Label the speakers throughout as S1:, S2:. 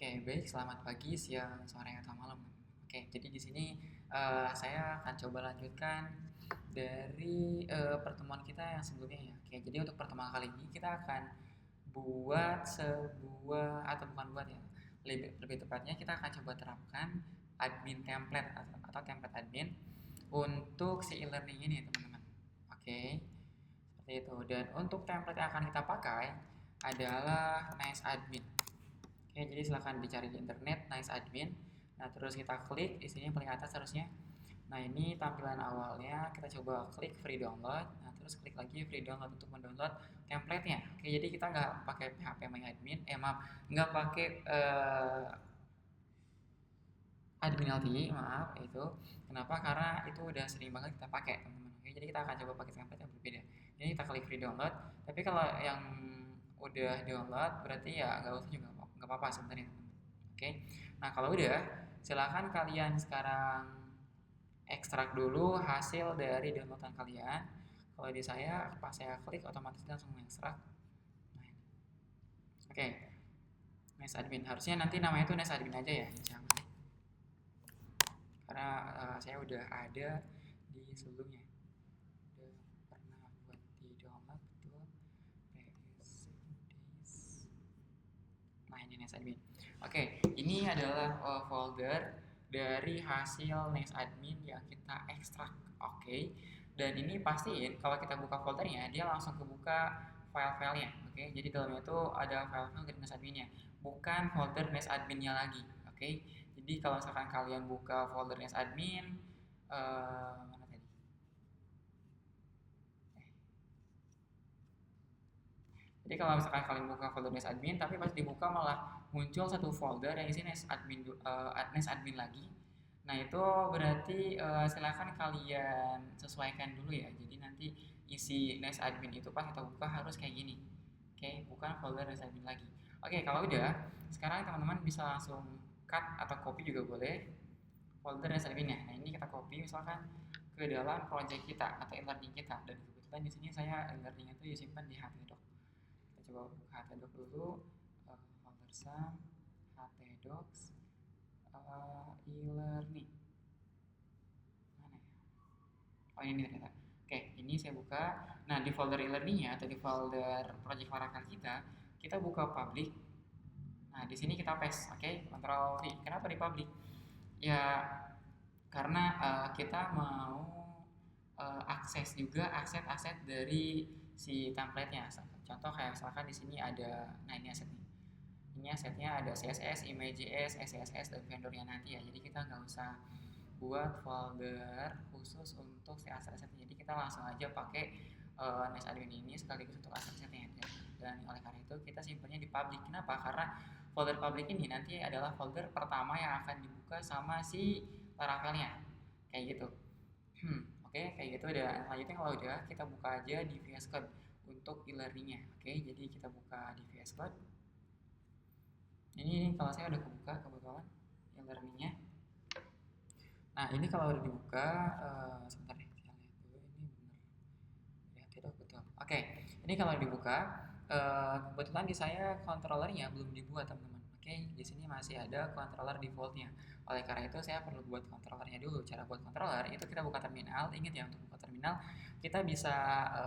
S1: Oke, baik. Selamat pagi, siang, sore, atau malam. Oke, jadi di sini saya akan coba lanjutkan dari pertemuan kita yang sebelumnya ya. Oke, jadi untuk pertemuan kali ini kita akan buat sebuah atau bukan buat ya. Lebih tepatnya kita akan coba terapkan admin template atau template admin untuk si e-learning ini teman-teman. Oke, seperti itu. Dan untuk template yang akan kita pakai adalah Nice Admin. Oke, jadi silahkan dicari di internet Nice Admin. Nah, terus kita klik di sini paling atas harusnya. Nah, ini tampilan awalnya. Kita coba klik free download. Nah, terus klik lagi free download untuk mendownload template-nya. Oke, jadi kita nggak pakai PHP My Admin. Maaf, nggak pakai Admin LTE, maaf itu. Kenapa? Karena itu udah sering banget kita pakai, teman-teman. Oke, jadi kita akan coba pakai template yang berbeda. Ini kita klik free download. Tapi kalau yang udah download berarti ya nggak usah juga nggak apa-apa sebenarnya. Oke. Nah, kalau udah, silakan kalian sekarang ekstrak dulu hasil dari downloadan kalian. Kalau di saya pas saya klik otomatis langsung ekstrak. Nah, oke. Nice Admin. Harusnya nanti namanya itu Nice Admin aja ya. Jangan, karena saya udah ada di sebelumnya, udah pernah buat di download betul. Nah, ini Nice Admin. Oke, ini adalah folder dari hasil Nice Admin yang kita ekstrak. Oke, dan ini pastiin kalau kita buka foldernya dia langsung kebuka file-filenya. Oke, jadi dalamnya itu ada file-file dari Nice Adminnya, bukan folder Nice Adminnya lagi. Oke, jadi kalau misalkan kalian buka folder Nice Admin, mana tadi? Jadi kalau misalkan kalian buka folder Nice Admin, tapi pas dibuka malah muncul satu folder yang isinya Nice Admin, Nice Admin lagi. Nah, itu berarti silakan kalian sesuaikan dulu ya. Jadi nanti isi Nice Admin itu pas kita buka harus kayak gini. Oke, bukan folder Nice Admin lagi. Oke, kalau udah, sekarang teman-teman bisa langsung cut atau copy juga boleh folder Nice Adminnya. Nah, ini kita copy misalkan ke dalam project kita atau e-learning kita. Dan kebetulan di snya saya e-learning itu disimpan di HTDoc. Kita coba buka HTDoc dulu, folder sum, HTDocs, e-learning. Mana ya? Oh, ini ternyata. Oke, ini saya buka. Nah, di folder e-learningnya atau di folder project Laravel kita buka public. Nah, di sini kita paste, oke, Ctrl V. Kenapa di public? Ya, karena kita mau akses juga aset-aset dari si template-nya. Contoh kayak misalkan di sini ada, nah ini aset nih. Ini asetnya ada CSS, ImageJS, SCSS, dan vendornya nanti ya. Jadi kita nggak usah buat folder khusus untuk si aset-asetnya. Jadi kita langsung aja pakai Nice Admin ini sekaligus untuk aset-asetnya. Dan oleh karena itu kita simpannya di public. Kenapa? Karena folder public ini nanti adalah folder pertama yang akan dibuka sama si Laravelnya. Kayak gitu. Oke, kayak gitu. Dan selanjutnya kalau udah kita buka aja di VS Code untuk e-learningnya. Oke, jadi kita buka di VS Code. Ini kalau saya udah kebuka kebetulan e-learningnya. Nah, ini kalau udah dibuka, sebentar ya, saya lihat dulu ini benar. Ya, tidak betul. Oke, ini kalau dibuka, kebetulan di saya controllernya belum dibuat teman-teman. Oke, di sini masih ada controller defaultnya. Oleh karena itu saya perlu buat controllernya dulu. Cara buat controller itu kita buka terminal. Ingat ya, untuk buka terminal kita bisa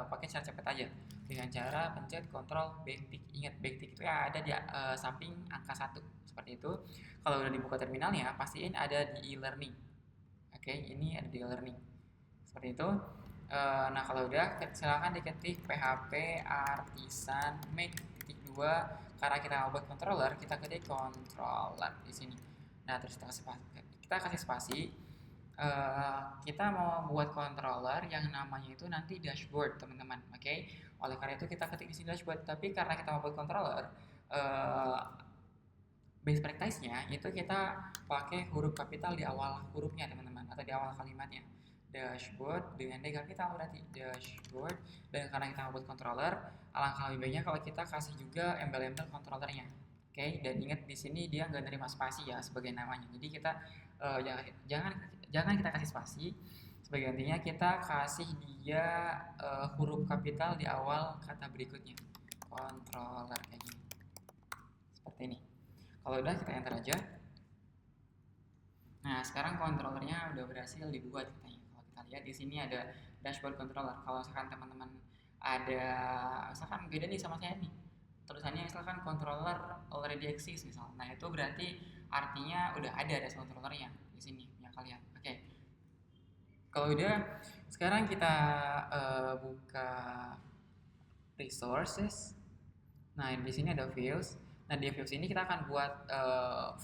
S1: pakai cara cepet aja dengan cara pencet Ctrl backtick. Ingat backtick itu ya ada di samping angka 1 seperti itu. Kalau udah dibuka terminalnya, pastiin ada di e-learning. Oke, ini ada di e-learning. Seperti itu. Nah, kalau udah silahkan diketik php artisan make titik 2 karena kita mau buat controller, kita ketik controller di sini. Nah, terus kita kasih spasi. Kita mau buat controller yang namanya itu nanti dashboard, teman-teman. Oke. Oleh karena itu kita ketik di sini dashboard, tapi karena kita mau buat controller base practice-nya itu kita pakai huruf kapital di awal hurufnya, teman-teman, atau di awal kalimatnya. Dashboard dengan D kapital berarti dashboard. Dan karena kita buat controller, alangkah lebih baiknya kalau kita kasih juga embel-embel controllernya. Oke, dan ingat di sini dia nggak nerima spasi ya sebagai namanya. Jadi kita jangan kita kasih spasi. Sebagai intinya kita kasih dia huruf kapital di awal kata berikutnya. Controller kayak gini. Seperti ini. Kalau udah kita enter aja. Nah, sekarang controllernya udah berhasil dibuat katanya. Kalau kita lihat di sini ada dashboard controller. Kalau misalkan teman-teman ada, misalkan beda nih sama saya nih, tulisannya misalkan controller already exists misal. Nah, itu berarti artinya udah ada dashboard controllernya di sini punya kalian. Oke. Kalau udah, sekarang kita buka resources. Nah, di sini ada views. Nah, di views ini kita akan buat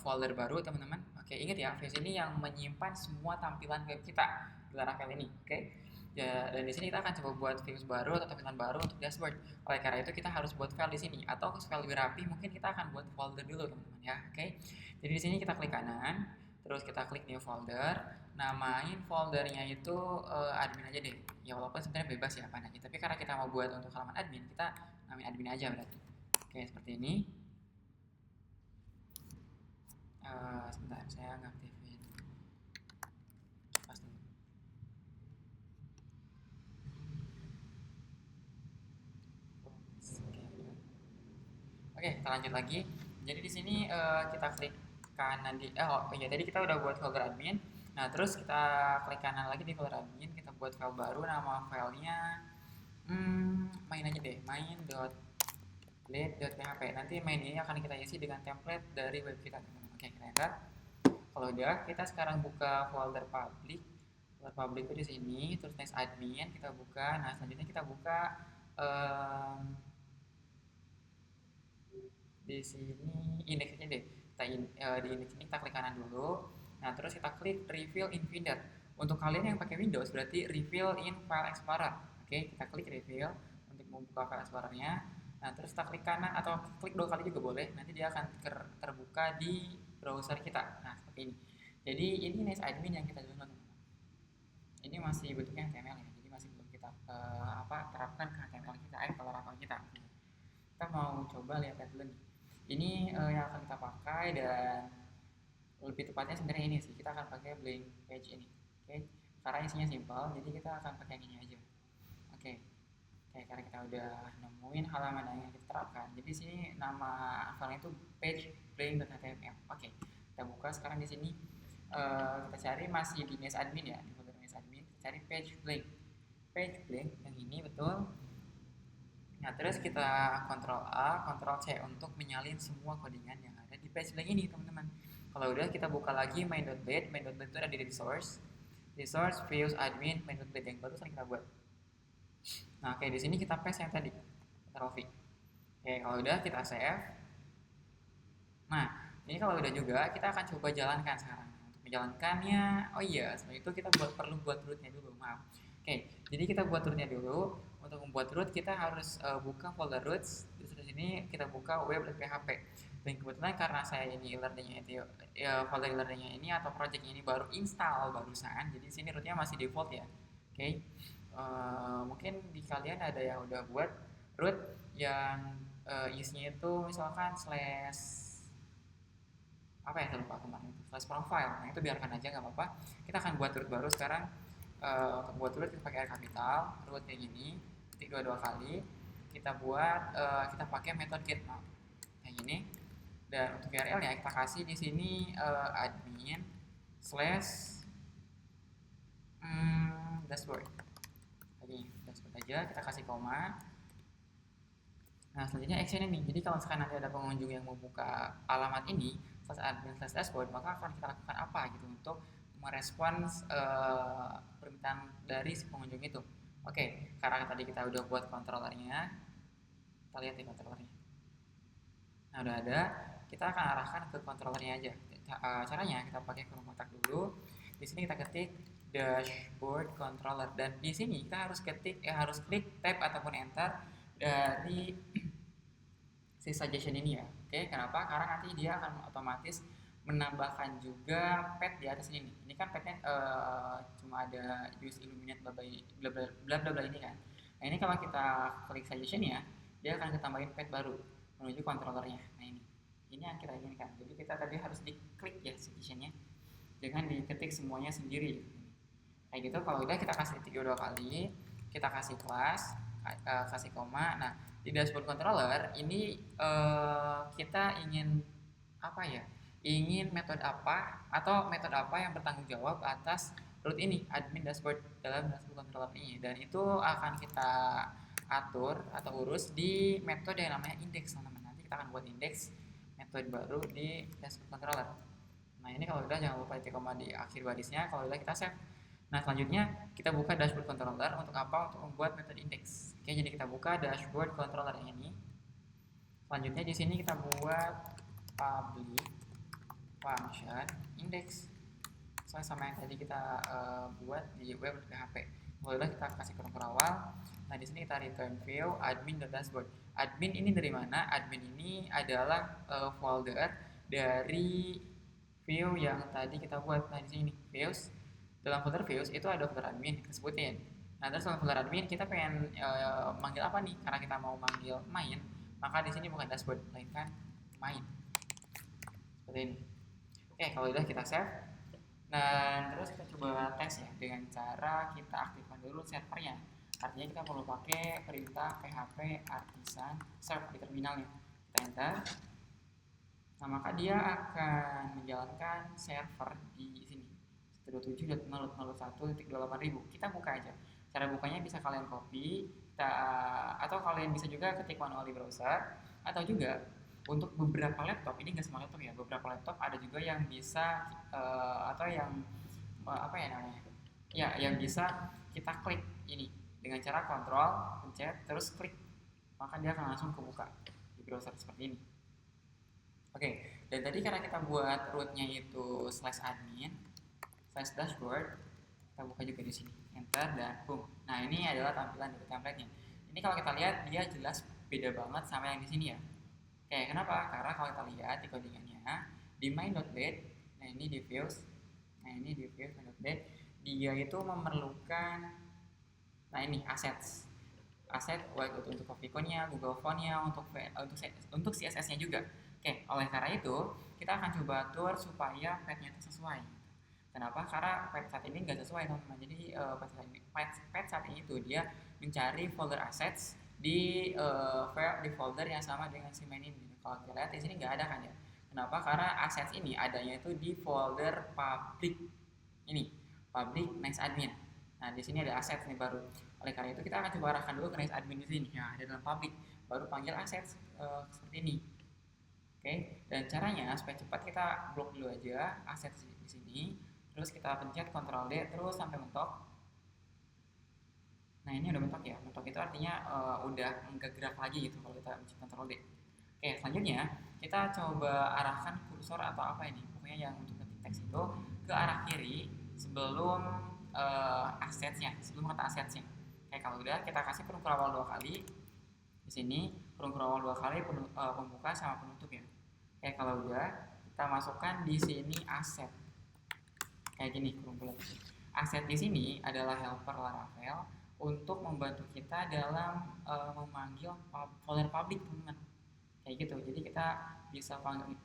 S1: folder baru, teman-teman. Oke, ingat ya, views ini yang menyimpan semua tampilan web kita di Laravel ini. Oke. Ya, dan di sini kita akan coba buat views baru atau tampilan baru untuk dashboard. Oleh karena itu kita harus buat file di sini, atau supaya lebih rapi mungkin kita akan buat folder dulu, teman-teman ya. Oke. Jadi di sini kita klik kanan, terus kita klik new folder. Namain foldernya itu admin aja deh. Ya walaupun sebenarnya bebas ya apa aja. Tapi karena kita mau buat untuk halaman admin, kita namain admin aja berarti. Oke, seperti ini. Sebentar, saya ngaktifin pas dulu. Oke, kita lanjut lagi. Jadi di sini kita klik kanan di ya tadi kita udah buat folder admin. Nah, terus kita klik kanan lagi di folder admin, kita buat file baru, nama filenya main aja deh, main.blade.php. Nanti main ini akan kita isi dengan template dari web kita, teman-teman. Oke, kita enter. Kalau udah, kita sekarang buka folder public. Folder public itu di sini, terus next admin kita buka. Nah, selanjutnya kita buka di sini indexnya deh. Di index ini kita klik kanan dulu. Nah, terus kita klik reveal in Finder. Untuk kalian yang pakai Windows berarti reveal in File Explorer. Oke, kita klik reveal untuk membuka file Explorer-nya. Nah, terus kita klik kanan atau klik 2 kali juga boleh. Nanti dia akan terbuka di browser kita. Nah, seperti ini. Jadi ini nice admin yang kita download. Ini masih bentuknya HTML ya. Jadi masih belum kita terapkan ke HTML kita, ke Laravel kita. Kita mau coba lihat dulu nih. Ini yang akan kita pakai, dan lebih tepatnya sebenarnya ini sih, kita akan pakai blank page ini. Oke, karena isinya simpel, jadi kita akan pakai yang ini aja. Oke, karena kita udah nemuin halaman yang kita terapkan. Jadi sini nama filenya itu page blank.html. Oke, kita buka sekarang di sini. Kita cari masih di nice admin ya, di folder nice admin. Kita cari page blank yang ini betul. Nah, terus kita Ctrl A, Ctrl C untuk menyalin semua codingan yang ada di page blank ini, teman-teman. Kalau udah, kita buka lagi main.blade. Main.blade itu ada di resource, views, admin, main.blade yang barusan kita buat. Nah, oke, di sini kita paste yang tadi, Ctrl V. Oke, kalau udah kita save. Nah, ini kalau udah juga, kita akan coba jalankan sekarang. Untuk menjalankannya, oh iya, sebelum itu kita perlu buat rootnya dulu, maaf. Oke, jadi kita buat rootnya dulu. Untuk membuat root kita harus buka folder roots. Terus di sini kita buka web.php. Dan kebetulan karena saya ini e-learningnya itu folder e-learningnya ini atau project ini baru install barusan, jadi di sini rootnya masih default ya. Oke. Mungkin di kalian ada yang udah buat root yang isinya itu misalkan slash apa ya, saya lupa kemarin itu, slash profile. Nah, itu biarkan aja, nggak apa-apa. Kita akan buat root baru sekarang. Untuk buat root kita pakai R capital, root kayak gini, ketik dua kali, kita buat kita pakai method get kayak gini. Dan untuk URL nya kita kasih di sini admin slash dashboard. Tadi dashboard aja, kita kasih koma. Nah, selanjutnya action ini. Jadi kalau misalkan nanti ada pengunjung yang membuka alamat ini slash admin slash dashboard, maka akan kita lakukan apa gitu untuk merespons permintaan dari si pengunjung itu. Oke, karena tadi kita udah buat controllernya, kita lihat di controllernya. Nah, udah ada, kita akan arahkan ke controllernya aja. Caranya kita pakai kolom kotak dulu. Di sini kita ketik dashboard controller, dan di sini kita harus klik tab ataupun enter dari si suggestion ini ya. Oke, kenapa? Karena nanti dia akan otomatis menambahkan juga pad di atas ini. Ini kan padnya cuma ada use illuminate bla bla bla ini kan. Nah, ini kalau kita klik suggestion ya, dia akan ketambahin pad baru menuju controllernya. Nah, ini yang kita inginkan. Jadi kita tadi harus diklik ya suggestionnya, jangan diketik semuanya sendiri. Kayak gitu. Kalau udah, kita kasih titik 2 kali, kita kasih kelas, kasih koma. Nah, di dashboard controller ini kita ingin apa ya, ingin metode apa atau metode apa yang bertanggung jawab atas root ini, admin dashboard dalam dashboard controller ini, dan itu akan kita atur atau urus di metode yang namanya index teman-teman. Nanti kita akan buat index metode baru di dashboard controller. Nah ini kalau udah jangan lupa titik koma di akhir barisnya. Kalau udah kita save. Nah selanjutnya kita buka dashboard controller untuk apa? Untuk membuat metode index. Oke, jadi kita buka dashboard controller ini. Selanjutnya di sini kita buat public function index sama yang tadi kita buat di web PHP. Boleh kita kasih kurung awal. Nah di sini kita return view admin.dashboard. Admin ini dari mana? Admin ini adalah folder dari view yang tadi kita buat. Nah di sini views, dalam folder views itu ada folder admin, kita sebutin. Nah terus dalam folder admin kita pengen manggil apa nih? Karena kita mau manggil main, maka di sini bukan dashboard, melainkan main. Seperti ini. Oke, kalau udah kita save. Dan terus kita coba tes ya dengan cara kita aktifkan dulu servernya. Artinya kita perlu pakai perintah php artisan serve di terminalnya. Kita enter. Nah maka dia akan menjalankan server di sini 127.0.0.1.28.000. Kita buka aja. Cara bukanya bisa kalian copy, atau kalian bisa juga ketik manual di browser, atau juga untuk beberapa laptop, ini nggak semua laptop ya, beberapa laptop ada juga yang bisa atau yang apa ya namanya, ya yang bisa kita klik ini dengan cara kontrol pencet terus klik, maka dia akan langsung kebuka di browser seperti ini. Oke, dan tadi karena kita buat rootnya itu /admin/dashboard, kita buka juga di sini, enter dan boom. Nah ini adalah tampilan dari template-nya. Ini kalau kita lihat dia jelas beda banget sama yang di sini ya. Oke, kenapa? Karena kalau kita lihat di codingannya di main.date, nah ini di views, nah ini di views main.date, dia itu memerlukan, nah ini assets, aset baik untuk favicon-nya, Google Font-nya, untuk CSS-nya juga. Oke, oleh karena itu kita akan coba atur supaya path-nya itu sesuai. Kenapa? Karena path saat ini nggak sesuai teman-teman. Jadi path saat ini itu dia mencari folder assets di folder yang sama dengan si main ini. Kalau kita lihat di sini nggak ada kan ya. Kenapa? Karena assets ini adanya itu di folder public ini, public next admin. Nah di sini ada assets nih baru. Oleh karena itu kita akan coba arahkan dulu ke next admin di sini. Nah ada dalam public, baru panggil assets seperti ini. Oke, dan caranya supaya cepat kita blok dulu aja assets di sini. Terus kita pencet Ctrl D terus sampai mentok. Nah ini udah mentok ya, mentok itu artinya udah nggak gerak lagi gitu kalau kita mencet Ctrl D. Oke, selanjutnya kita coba arahkan kursor atau apa ini, pokoknya yang untuk ketik teks itu ke arah kiri sebelum assetsnya, sebelum kata assetsnya. Oke, kalau udah kita kasih kurung awal 2 kali di sini, kurung awal 2 kali pembuka sama penutup ya. Oke, kalau udah kita masukkan di sini aset kayak gini, kurung bulat. Aset di sini adalah helper Laravel untuk membantu kita dalam memanggil folder public teman-teman, kayak gitu. Jadi kita bisa panggil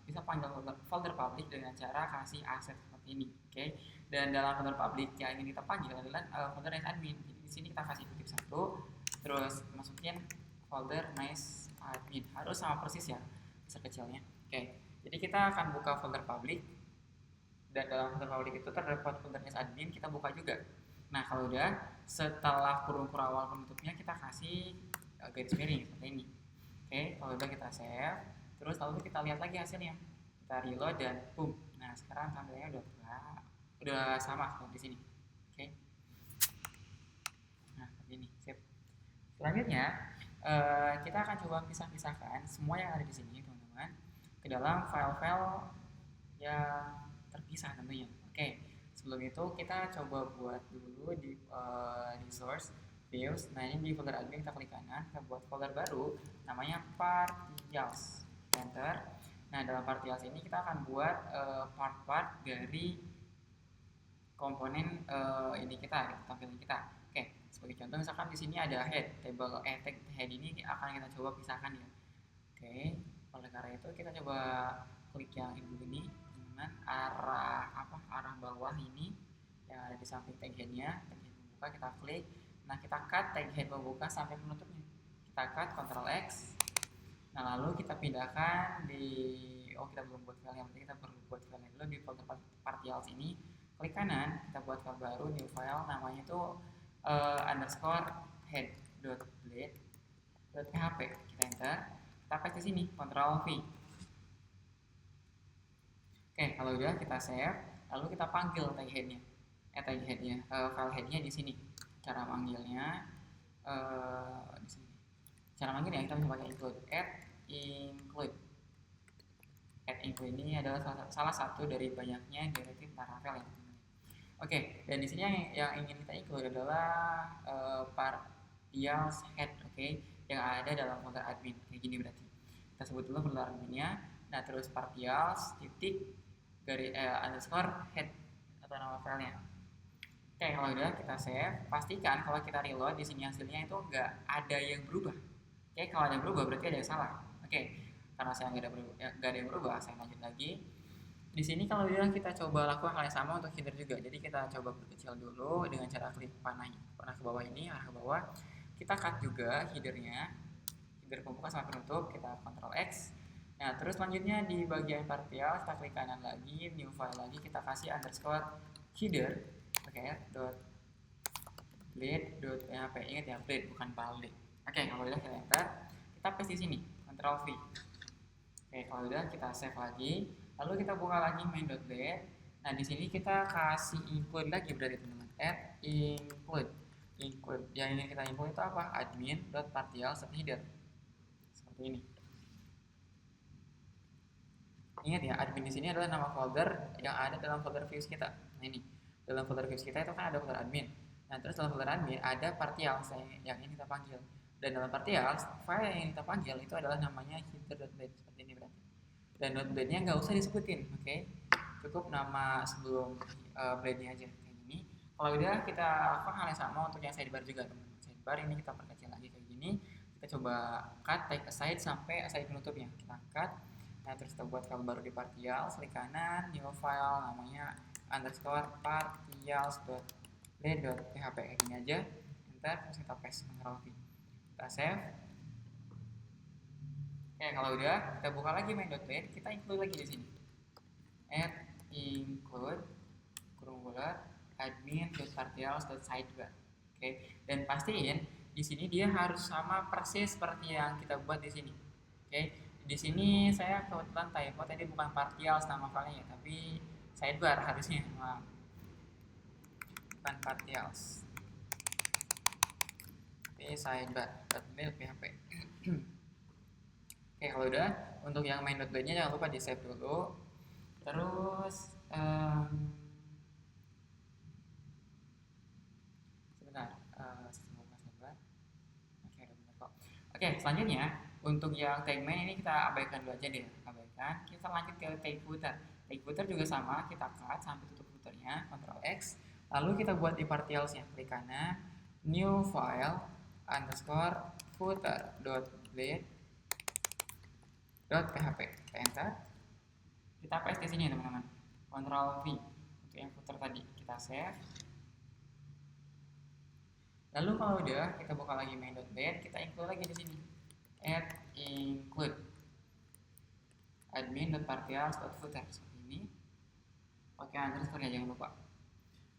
S1: folder public dengan cara kasih aset seperti ini. Oke, dan dalam folder public yang ingin kita panggil adalah folder nice admin. Jadi di sini kita kasih kutip 1, terus masukin folder nice admin, harus sama persis ya besar kecilnya. Oke, jadi kita akan buka folder public, dan dalam folder public itu terdapat folder nice admin, kita buka juga. Nah kalau udah, setelah kurung awal penutupnya kita kasih garis miring seperti ini. Oke, kalau udah kita save, terus lalu kita lihat lagi hasilnya, kita reload dan boom. Nah sekarang tampilannya udah sama seperti di sini. Oke, nah seperti ini, sip. Selanjutnya kita akan coba pisahkan semua yang ada di sini teman-teman ke dalam file-file yang terpisah tentunya. Oke, sebelum itu kita coba buat dulu di resource views. Nah ini di folder admin kita klik kanan, kita buat folder baru namanya partials, enter. Nah dalam partials ini kita akan buat part-part dari komponen ini kita, tampilan kita. Oke, sebagai contoh misalkan di sini ada head, table tag head ini akan kita coba pisahkan ya. Oke, oleh karena itu kita coba klik yang ini dengan arah bawah ini yang ada di samping tag headnya, tag head membuka, kita klik. Nah kita cut tag head membuka sampai penutupnya, kita cut Ctrl X. Nah lalu kita pindahkan di kita belum buat filenya, berarti kita perlu buat filenya dulu di folder partials ini. Klik kanan, kita buat file baru, new file, namanya itu underscore head.blade.php. Kita enter, kita paste di sini, Ctrl V. Oke, kalau udah kita save, lalu kita panggil tag headnya, file headnya di sini. Cara manggilnya di sini. Cara manggilnya kita bisa pakai include, include ini adalah salah satu dari banyaknya direktif Laravel ya. Oke, dan di sini yang ingin kita include adalah partials head, yang ada dalam folder admin kayak gini berarti. Kita sebut dulu folder adminnya. Nah, terus partials underscore head atau nama filenya. Oke, kalau udah kita save, pastikan kalau kita reload di sini hasilnya itu nggak ada yang berubah. Oke, kalau ada yang berubah berarti ada yang salah. Oke, karena saya nggak ada yang berubah, saya lanjut lagi. Di sini kalau udah kita coba lakukan hal yang sama untuk header juga. Jadi kita coba perkecil dulu dengan cara klik panah ke bawah ini, arah ke bawah. Kita cut juga header pembuka sampai penutup, kita Ctrl X. Nah, terus selanjutnya di bagian partial kita klik kanan lagi, new file lagi, kita kasih underscore header, blade.php. Ingat ya, blade bukan balik. Oke, kalau udah kita enter, kita paste di sini, Ctrl V. Oke, kalau udah kita save lagi, lalu kita buka lagi main.blade. Nah, di sini kita kasih include lagi berarti teman-teman, include. Yang ingin kita include itu apa? admin.partial.header. Seperti ini. Ingat ya, admin di sini adalah nama folder yang ada dalam folder views kita. Nah, ini dalam folder views kita itu kan ada folder admin. Nah, terus dalam folder admin ada partials yang ini kita panggil. Dan dalam partials, file yang kita panggil itu adalah namanya header.blade seperti ini berarti. Dan .blade-nya nggak usah disebutin, cukup nama sebelum blade-nya aja kayak gini. Kalau udah kita lakukan hal yang sama untuk yang sidebar juga teman-teman. Sidebar ini kita perkecil lagi kayak gini. Kita coba cut take aside sampai aside penutupnya. Kita cut. Nah, terus kita buat file baru di partial, klik kanan, new file namanya underscore partials.blade.php kayak gini aja. Enter, terus kita paste, Ctrl V. Kita save. Oke, kalau udah kita buka lagi main.blade, kita include lagi di sini. Include admin.partials.sidebar. Dan pastiin di sini dia harus sama persis seperti yang kita buat di sini. Di sini saya kebetulan typo tadi bukan partials nama filenya ya, tapi sidebar harusnya. Bukan partials. Sidebar.blade.php. Oke, kalau udah untuk yang main.blade-nya jangan lupa di save dulu. Terus sebentar, sabar. Oke, udah benar kok. Oke, selanjutnya untuk yang tag main ini kita abaikan dulu aja deh, kita lanjut ke tag footer. Tag footer juga sama, kita cut sampai tutup footernya, Ctrl X, lalu kita buat di partialsnya, klik kanan, new file underscore footer.blade.php, kita enter, kita paste di sini teman-teman, Ctrl V untuk yang footer tadi, kita save. Lalu kalau udah kita buka lagi main.blade, kita include lagi di sini. Include admin.partials.footer seperti ini. Pakai underscore ya, jangan lupa.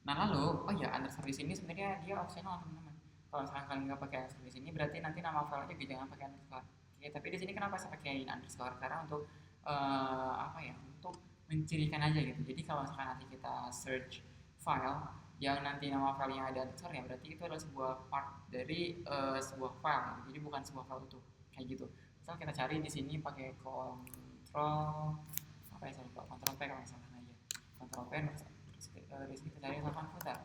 S1: Nah, lalu underscore di sini sebenarnya dia optional teman-teman. Kalau misalkan kalian nggak pakai underscore di sini, berarti nanti nama filenya juga jangan pakai underscore. Tapi di sini kenapa saya pakai underscore? Karena untuk untuk mencirikan aja gitu. Jadi kalau misalkan nanti kita search file yang nanti nama filenya ada underscore ya, berarti itu adalah sebuah part dari sebuah file. Jadi bukan sebuah file utuh. Kayak gitu. Misal kita cari di sini pakai Ctrl P kalau misalkan aja. Ctrl P terus di sini kita cari misalkan footer.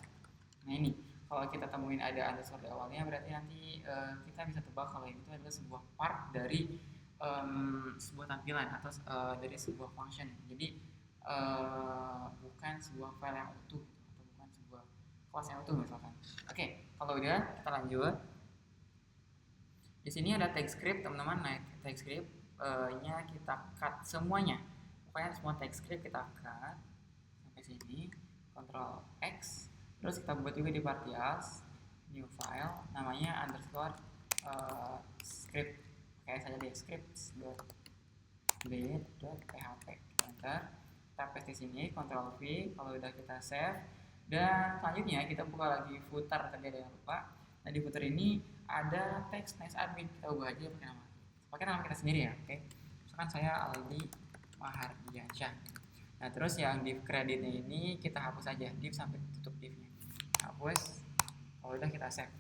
S1: Nah, ini kalau kita temuin ada underscore di awalnya, berarti nanti kita bisa tebak kalau itu adalah sebuah part dari sebuah tampilan atau dari sebuah function. Jadi bukan sebuah file yang utuh atau bukan sebuah kelas yang utuh misalkan. Oke, kalau udah kita lanjut. Di sini ada text script teman-teman. Nah, text script-nya kita cut semuanya. Pokoknya semua text script kita cut sampai sini. Ctrl X. Terus kita buat juga di partials, new file, namanya underscore script. Kayak saja di scripts.blade.php. ke sini, Ctrl V. Kalau udah kita save, dan selanjutnya kita buka lagi footer, tadi ada yang lupa. Nah, di footer ini ada teks nice admin, kita ubah aja pakai nama kita sendiri ya, oke. Misalkan saya Aldi Mahardiansyah. Nah, terus yang div kreditnya ini kita hapus aja, div sampai tutup divnya. Hapus. Kalau udah kita save.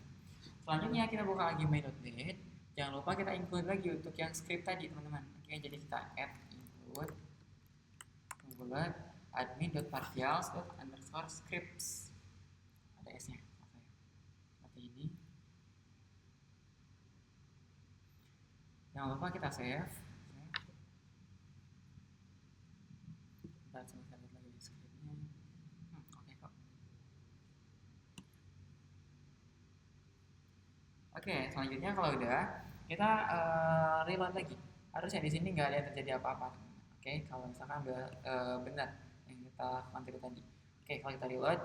S1: Selanjutnya kita buka lagi main.date. Jangan lupa kita include lagi untuk yang script tadi, teman-teman. Oke, jadi kita add include bulat admin.partials._scripts. Ada S-nya. Seperti ini. Jangan lupa kita save. Kita coba lihat lagi di scriptnya. Oke kok. Oke, selanjutnya kalau udah kita reload lagi. Harusnya di sini nggak ada yang terjadi apa-apa. Oke, kalau misalkan udah benar yang kita mantap tadi. Oke, kalau kita reload,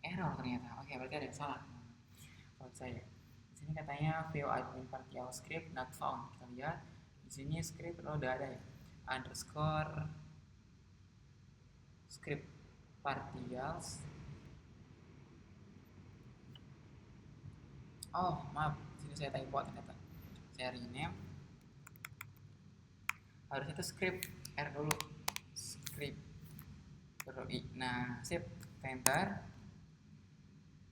S1: error ternyata. Oke, berarti ada yang salah. Kalau saya di sini katanya view admin partial script not found. Kita lihat di sini script udah ada ya. Underscore script partials. Oh, maaf, di sini saya typo ternyata. Saya rename. Harusnya itu script R dulu. Script. Nah, sip, enter.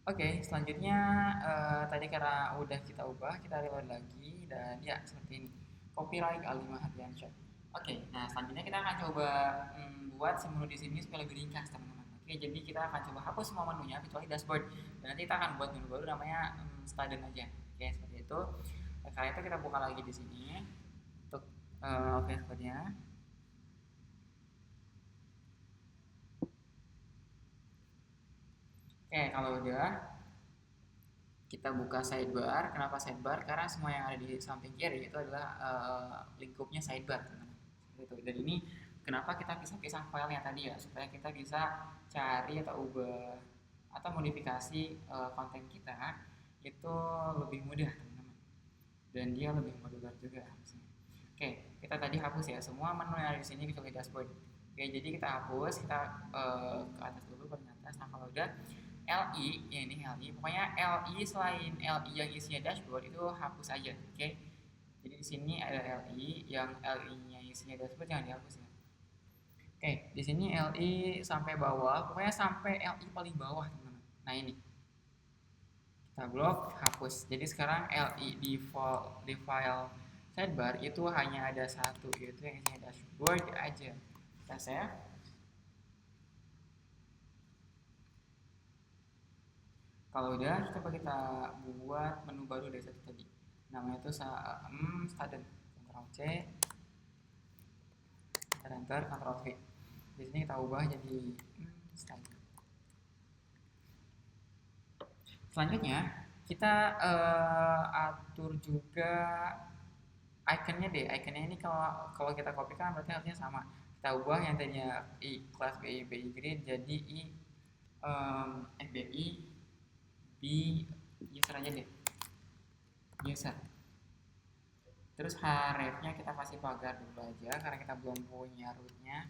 S1: Oke, selanjutnya tadi karena udah kita ubah, kita reload lagi dan ya seperti ini. Copyright Aldi Mahardiansyah. Oke, nah selanjutnya kita akan coba buat si menu di sini supaya lebih ringkas, teman-teman. Oke, jadi kita akan coba hapus semua menunya kecuali dashboard. Dan nanti kita akan buat menu baru namanya student aja. Oke, seperti itu. Nah, karena itu kita buka lagi di sini untuk VS Code-nya. Oke, kalau udah kita buka sidebar. Kenapa sidebar? Karena semua yang ada di samping kiri itu adalah lingkupnya sidebar, teman-teman. Seperti itu. Dan ini kenapa kita pisah-pisah filenya tadi ya, supaya kita bisa cari atau ubah atau modifikasi konten kita itu lebih mudah, teman-teman. Dan dia lebih modular juga. Oke, kita tadi hapus ya semua menu yang ada di sini kecuali dashboard. Oke, jadi kita hapus, kita ke atas dulu baru atas. Nah, kalau udah LI, ya ini LI, pokoknya LI selain LI yang isinya dashboard itu hapus aja, oke? Jadi di sini ada LI, yang LI-nya isinya dashboard jangan dihapus ya. Oke, di sini LI sampai bawah, pokoknya sampai LI paling bawah, teman-teman. Nah ini, kita blok, hapus. Jadi sekarang LI di file sidebar itu hanya ada satu, yaitu yang isinya dashboard aja. Kita save. Kalau udah, coba kita buat menu baru dari satu tadi. Namanya itu student. Ctrl C, enter, Ctrl V. Di sini kita ubah jadi student. Selanjutnya kita atur juga iconnya deh. Iconnya ini kalau kita kopikan berarti harusnya sama. Kita ubah yang tadinya I class BI grid jadi I FBI di user aja deh, user. Terus hrefnya kita kasih pagar dulu aja karena kita belum punya rootnya.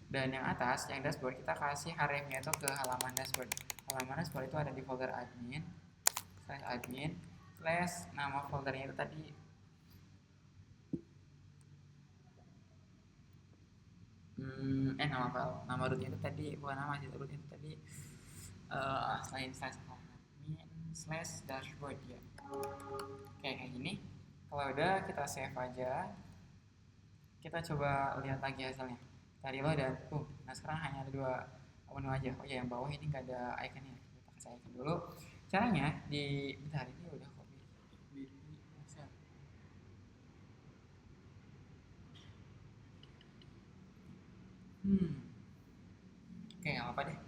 S1: Dan yang atas yang dashboard kita kasih hrefnya itu ke halaman dashboard. Halaman dashboard itu ada di folder admin slash nama foldernya itu tadi nama rootnya itu tadi bukan nama sih, rootnya itu tadi selain slash admin slash dashboard ya. Kayak gini. Kalau udah kita save aja. Kita coba lihat lagi hasilnya. Kita reload dan nah sekarang hanya ada 2 menu aja. Oh ya, yang bawah ini nggak ada iconnya. Kita kasih icon dulu. Caranya bentar ini udah copy. Oke, nggak apa deh.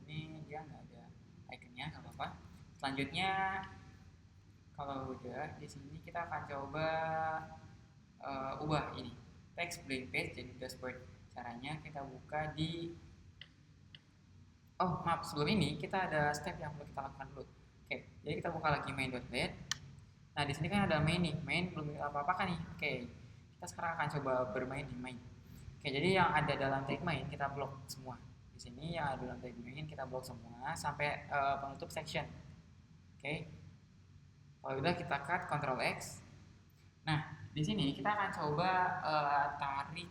S1: Ini dia nggak ada iconnya, nggak apa-apa. Selanjutnya kalau udah di sini kita akan coba ubah ini text blank page jadi dashboard. Caranya kita buka di maaf, sebelum ini kita ada step yang perlu kita lakukan dulu. Oke, jadi kita buka lagi main.net. Nah di sini kan ada main nih, main belum kita apa-apakan nih. Oke, kita sekarang akan coba bermain di main. Oke, jadi yang ada dalam tag main kita blok semua. Di sini yang ada dalam tag main kita blok semua sampai penutup section. Oke. Kalau udah kita cut Ctrl X. Nah, di sini kita akan coba tarik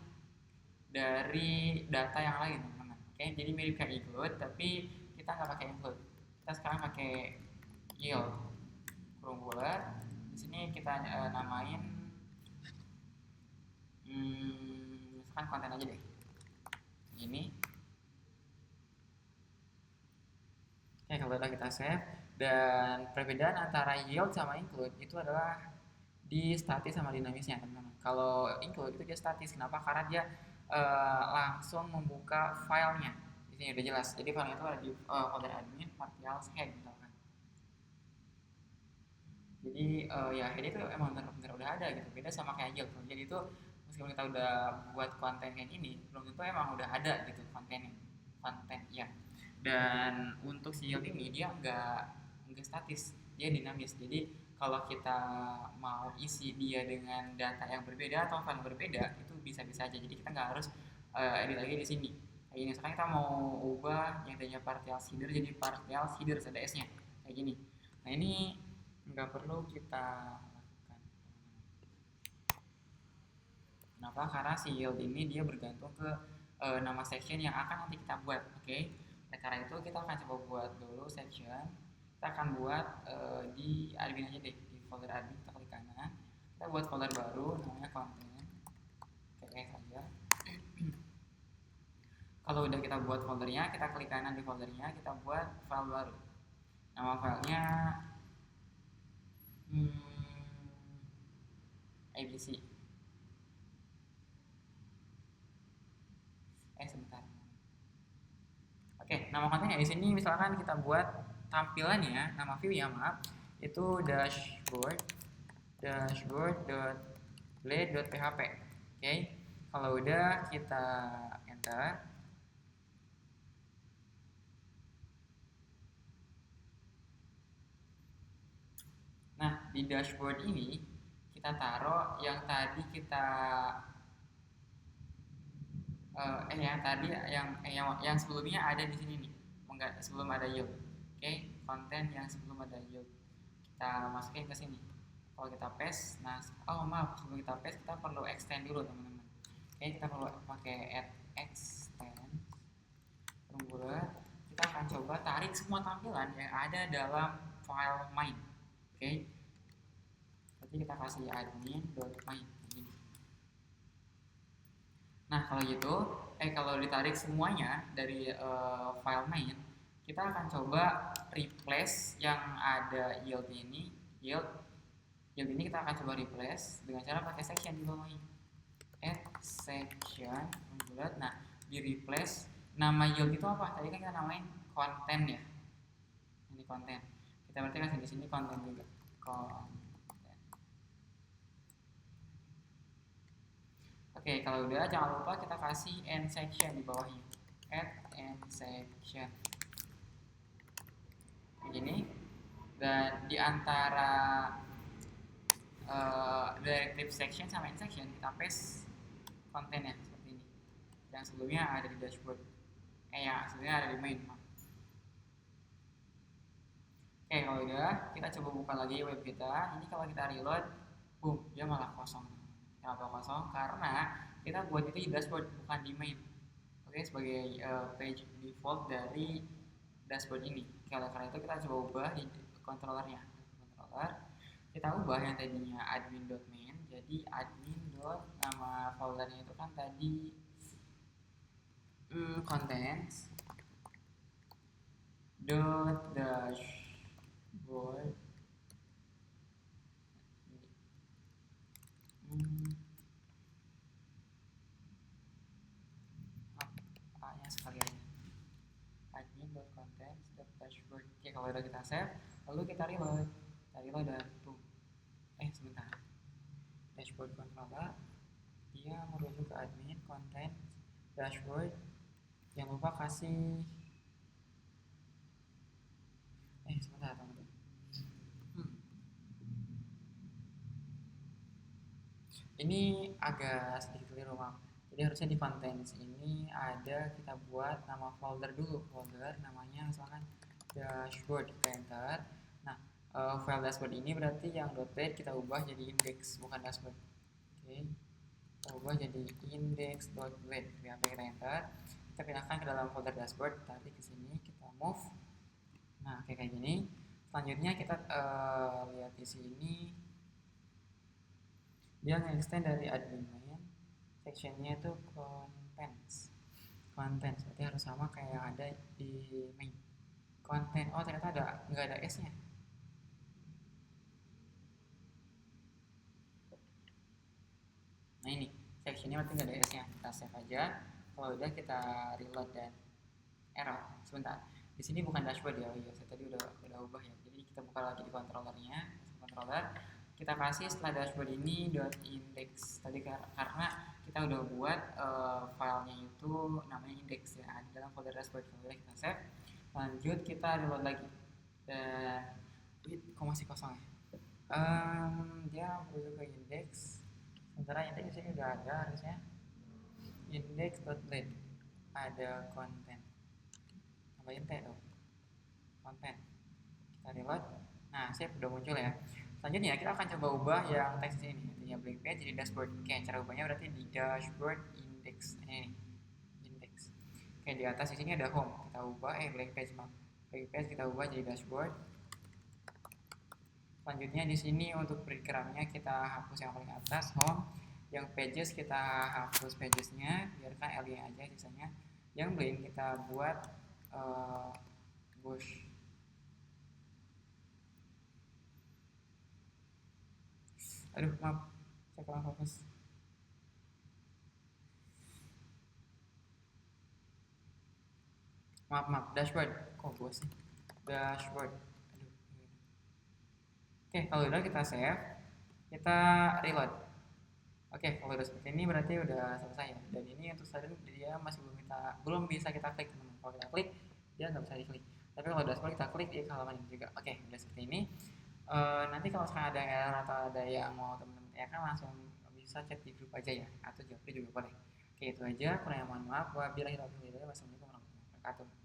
S1: dari data yang lain, teman-teman. Oke, jadi mirip kayak include, tapi kita nggak pakai include. Kita sekarang pakai yield kurung bulat. Di sini kita namain misalkan konten aja deh. Ini. Oke, kalau udah kita save, dan perbedaan antara yield sama include itu adalah di statis sama dinamisnya, teman-teman. Kalau include itu dia statis, kenapa? Karena dia langsung membuka filenya. Di sini udah jelas. Jadi filenya itu ada di folder admin partials head misalkan. Jadi ya head itu emang benar-benar udah ada gitu. Beda sama kayak yield. Jadi itu meskipun kita udah buat konten kayak ini, belum tentu emang udah ada gitu konten ya. Dan untuk si yield ini dia nggak statis, dia dinamis. Jadi kalau kita mau isi dia dengan data yang berbeda atau file berbeda itu bisa-bisa aja. Jadi kita nggak harus edit lagi di sini. Kayak gini, sekarang kita mau ubah yang tadinya partial header jadi partial header ada s-nya kayak gini. Nah ini nggak perlu kita lakukan. Kenapa? Karena si yield ini dia bergantung ke nama section yang akan nanti kita buat. Oke. Nah, karena itu kita akan coba buat dulu section. Kita akan buat di admin aja deh, di folder admin kita klik kanan. Kita buat folder baru namanya konten. Kayak saja. Kalau udah kita buat foldernya, kita klik kanan di foldernya, kita buat file baru. Nama filenya ABC. Sebentar. Oke, nama kontennya di sini misalkan kita buat tampilannya, nama view ya maaf, itu dashboard.blade.php. Oke, kalau udah kita enter. Nah, di dashboard ini kita taruh yang tadi kita yang sebelumnya ada di sini nih, sebelum ada yield. Oke, konten yang sebelum ada yield kita masukin ke sini. Kalau kita paste, sebelum kita paste kita perlu extend dulu teman-teman. Oke, kita perlu pakai add extend. Kemudian kita akan coba tarik semua tampilan yang ada dalam file main. Oke, berarti kita kasih admin.main. Nah kalau gitu, kalau ditarik semuanya dari file main, kita akan coba replace yang ada yield ini, yield ini kita akan coba replace dengan cara pakai section di bawahnya. Add section, bulat. Nah di replace nama yield itu apa? Tadi kan kita namain konten ya. Ini konten. Kita berarti kasih di sini konten juga. Oke, kalau udah jangan lupa kita kasih end section di bawahnya. Add end section. Begini. Dan di antara directive section sama end section kita paste kontennya seperti ini. Yang sebelumnya ada di dashboard. Yang sebelumnya ada di main. Oke, kalau udah kita coba buka lagi web kita. Ini kalau kita reload, boom, dia malah kosong. Kenapa kosong? Karena kita buat itu di dashboard bukan di main. Oke, sebagai page default dari dashboard ini. Karena itu kita coba ubah di controllernya. Kita ubah yang tadinya admin.main jadi admin. Nama foldernya itu kan tadi contents dashboard A-nya sekalian admin.contents.dashboard. Oke, kalau udah kita save, lalu kita reload. Dan tuh. Sebentar. Dashboard controller dia merujuk ke admin content dashboard. Jangan lupa kasih sebentar teman-teman. Ini agak sedikit keliru, maaf. Jadi harusnya di contents ini ada, kita buat nama folder dulu, folder namanya misalkan dashboard, kita enter. Nah, file dashboard ini berarti yang .date kita ubah jadi index, bukan dashboard. Oke, kita ubah jadi index.date. Kita enter, kita pindahkan ke dalam folder dashboard, tarik ke sini, kita move. Nah, kayak gini. Selanjutnya kita lihat di sini, dia nge-extend dari admin main, sectionnya itu contents berarti harus sama kayak yang ada di main content. Oh, ternyata nggak ada s nya. Nah, ini sectionnya berarti nggak ada s nya. Kita save aja. Kalau udah kita reload dan error. Sebentar, di sini bukan dashboard ya. Oh iya, saya tadi udah ubah ya. Jadi kita buka lagi di controllernya, controller. Kita kasih setelah dashboard ini .index tadi, karena kita udah buat filenya itu namanya index ya, di dalam folder dashboard. Kemudian kita save, lanjut kita reload lagi dan kok masih kosong ya. Dia merujuk ke index, sementara index ini udah ada harusnya index.list, ada konten, tambahin t dong, konten. Kita reload. Nah, save udah muncul ya. Selanjutnya kita akan coba ubah yang teks ini, intinya blank page jadi dashboard. Oke, cara ubahnya berarti di dashboard index ini, index. Oke, di atas di sini ada home, kita ubah blank page, blank page kita ubah jadi dashboard. Selanjutnya di sini untuk breadcrumbnya kita hapus yang paling atas home, yang pages kita hapus pagesnya, biarkan LY aja sisanya. Yang blank kita buat bush. Aduh, maaf, saya kurang fokus. Maaf, dashboard. Kok gue sih? Dashboard. Aduh. Oke, kalau udah kita save, kita reload. Oke, kalau udah seperti ini berarti udah selesai ya. Dan ini untuk saat ini dia masih belum bisa kita klik, teman-teman. Kalau kita klik, dia nggak bisa diklik. Tapi kalau dashboard kita klik, dia ke halaman ini juga. Oke, udah seperti ini. Nanti kalau sekarang ada error atau ada yang mau teman-teman tanyakan, langsung bisa chat di grup aja ya, atau japri juga boleh. Oke, itu aja. Kurang yang mohon maaf. Wabillahi taufiq wal hidayah. Wassalamualaikum warahmatullahi wabarakatuh.